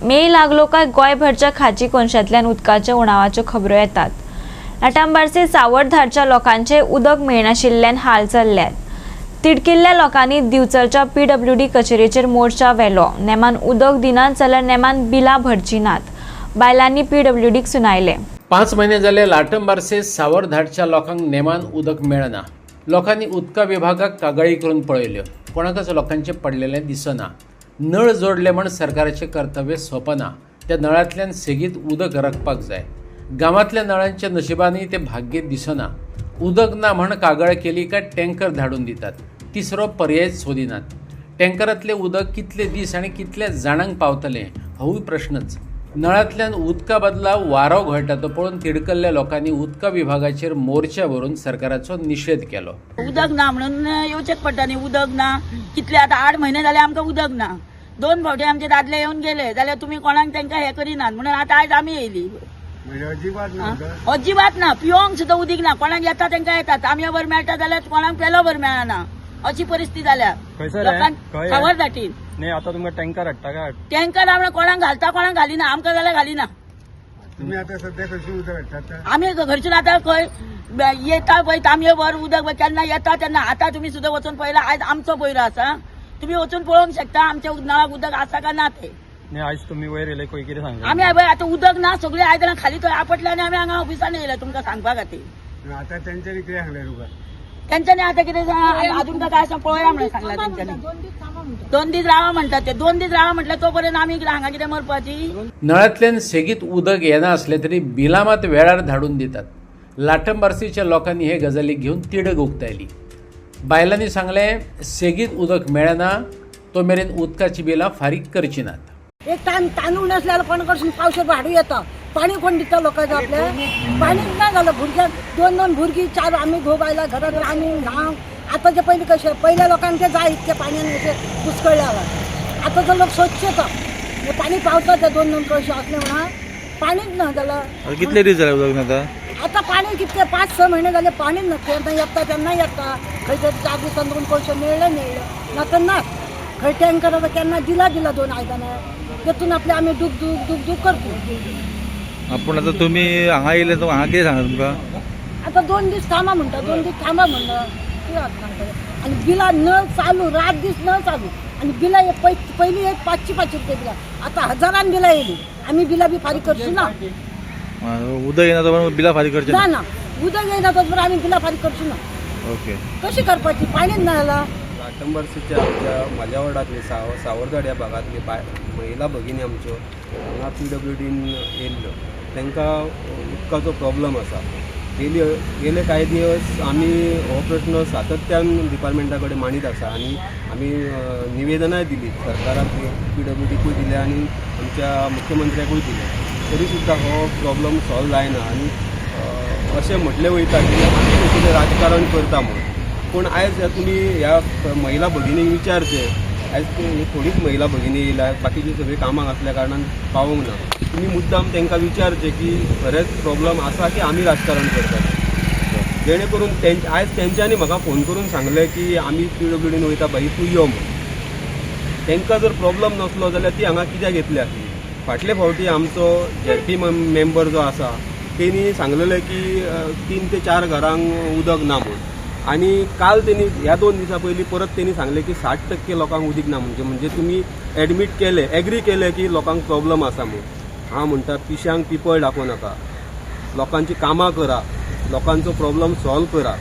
मे लागलो काय गोंयभरच्या खाची कोनशांतल्यान उदकाच्या उणावाच्यो खबरो येतात। लाटांबारसे सावरधारच्या लोकांचे उदक मेळनाशिल्ल्यान हाल चल्ल्यात। तिडकिल्ल्या लोकांनी दिवचलच्या PWD कचेरेचेर मोर्चा व्हेलो। नेमान उदक दिनात जाल्यार नेमान बिलां भरची नात। बायलांनी PWDक सुनायले। 5 महिने जाले लाटंबारसे सावरधारच्या लोकांक नेमान उदक मेळना। लोकांनी उदका विभागाक कागाळी करून पळयल्यो, कोणाकच लोकांचे पडलेले दिसना। नळ जोडले म्हण सरकाराचे कर्तव्य सोंपना। त्या नळांतल्यान सेगीत उदक रकपाक जाय। गांवांतल्या नळांच्या नशिबांनी ते भाग्य दिसना। उदक ना म्हण कागाळ केली काय टँकर धाडून दितात। तिसरो पर्याय सोदिनात। टँकरांतले उदक कितले दीस आनी कितल्या जाणांक पावतले होय प्रश्नच। नळांतल्यान उदका बदला वारो घोळटा तो पळोवन तिडकल्ल्या लोकांनी उदका विभागाचेर मोर्चा भरून सरकाराचो निषेध केलो। उदक ना म्हणून येवचेच पडटा न्ही। उदक ना कितले आता 8 महिने जाले आमकां उदक ना। 2 फावटी आमचे दादले येवन गेले जाल्यार तुमी कोणाक तांकां हे करिनात म्हणून आता आयज आमी येयली। अजिबात ना, पिवंक सुद्दां उदीक ना। कोणाक येता तांकां येता, तांबयो भर मेळटा जाल्यार कोणाक पेलो भर मेळना। अशी परिस्थिती जाल्या लोकांक खबर जाटी। नाही आता तुमकां टँकर हाडटा काय? टँकर आमकां कोणाक घालता कोणाक घालिना, आमकां जाल्यार घालिना। तुम्ही आता सध्या कशी उदक हाडटा? आमी घरसून आता खंय येता पळय तांबयो भर उदक केन्ना येता तेन्ना। आता तुमी सुद्दां वचून पळयला, आयज आमचो पयरो आसा, तुमी वचून पळोवंक शकता आमच्या नळाक उदक आसा काय ना ते। नाही आयज तुम्ही वयर येयले खंय कितें सांगता? आमी आता उदक ना, सगळे आयदनां खाली थंय आपटले आनी आमी हांगा ऑफिसान येयले तुमकां सांगपा खातीर। आता तेंच्यांनी कितें सांगलें तुका? तेंच्यांनी आता कितें अजून काय पळोवया म्हणून सांगला तेंच्यांनी। 2 दीस रावा म्हणटात ते। 2 दीस रावा म्हटल्यार तोपर्यंत आमी हांगा कितें मरपाची? नळांतल्यान सेगीत उदक येना असले तरी बिलां मात वेळार धाडून दितात। लाटंबारसीच्या लोकांनी हे गजाली घेवन तिडक उक्तायली। बायलांनी सांगले सेगीत उदक मेळना तो मेरेन उदकाची बिलां फारीक करची नात। एक टाइम तांदूळ नसल्यावर कोण कडसून पावशेर भाडू येता, पाणी कोण दिता लोकांचं आपल्या? पाणी ना झालं भुरग्याक 2-2 भुरगीं 4 आम्ही घोव बायला घरात आम्ही न्हांव। आतांचे पहिले कसे पहिल्या लोकांचे जाय इतके पाण्याने असे कुसकळल्यावर। आतांचे लोक स्वच्छता पाणी पावतात ते 2-2 कळशी असले म्हणा पाणीच ना झालं। कितले दीस झाले उदक आता? आता पाणी कितके 5-6 महिने झाले पाणीच ना। केन्ना येता तेन्ना येता, खंय तरी 4 दिसांनी 2 कळशे मेळ्ळे ना तर ना। खंय टँकर आता केन्ना दिला 2 आयदनां तेतून आपले आम्ही दूक करतो। आपण आता तुम्ही हांगा येयले तर हांगा कितें सांगता तुमकां? आता 2 दीस थांबा म्हणटा, 2 दीस थांबा म्हणटा कितें सांगता। आणि बिला नळ चालू, रात दीस नळ चालू आणि बिला पहिली 500 रुपये बिला, आता हजारान बिला येयली। आम्ही बिला बी फारीक करची ना। उदक येना तर बिला फारीक करचे ना ना, उदक येना तर आम्ही बिला फारीक करची ना। ओके कशी करपाची? पाणीच ना आला। लाटंबारसीच्या माझ्या वार्डातले सावरधाड या भागातले महिला भगिनी आमच्यो हांगा PWDन येयल्ल्यो, तांकां उदकाचो प्रॉब्लम आसा। गेले कांय दिवस आमी हो प्रश्न सातत्यान डिपार्टमेंटा कडेन मांडीत आसा आनी आमी निवेदनाय दिली सरकाराक, PWDकूय दिले आनी आमच्या मुख्यमंत्र्याकूय दिले, तरी सुद्दां हो प्रॉब्लम सॉल्व जायना। आनी अशें म्हटलें वयता की आमी कितें राजकारण करता म्हूण, पूण आयज तुमी ह्या महिला भगिनीक विचारचे, आयज थोडीच महिला भगिनी येयल्या, बाकीची सगळी कामाक असल्या कारणान पावूंक ना। तुमी मुद्दाम तांकां विचारचे की खरेंच प्रॉब्लम आसा की आमी राजकारण करतात, जेणे करून आयज तेंच्यांनी म्हाका फोन करून सांगले की आमी PWDन वयता भाई तूं यो म्हूण। तांकां जर प्रॉब्लम नसलो जाल्यार ती हांगा कित्याक येतली आसली? फाटले फावटी आमचो ZP मेंबर जो आसा तेणी सांगलेले की 3 ते 4 घरांक उदक ना म्हूण। आणि काल त्यांनी ह्या 2 दिसा पयलीं परत त्यांनी सांगले की 60% लोकांक उदीक ना म्हणजे तुम्ही ॲडमीट केले, एग्री केले की लोकांक प्रॉब्लम आसा म्हणून। हांव म्हणटा पिश्यांक पिपळ दाखोव नाका, लोकांची कामां करा, लोकांचो प्रॉब्लम सॉल्व करा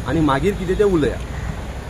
आणि मागीर कितें तें उलया।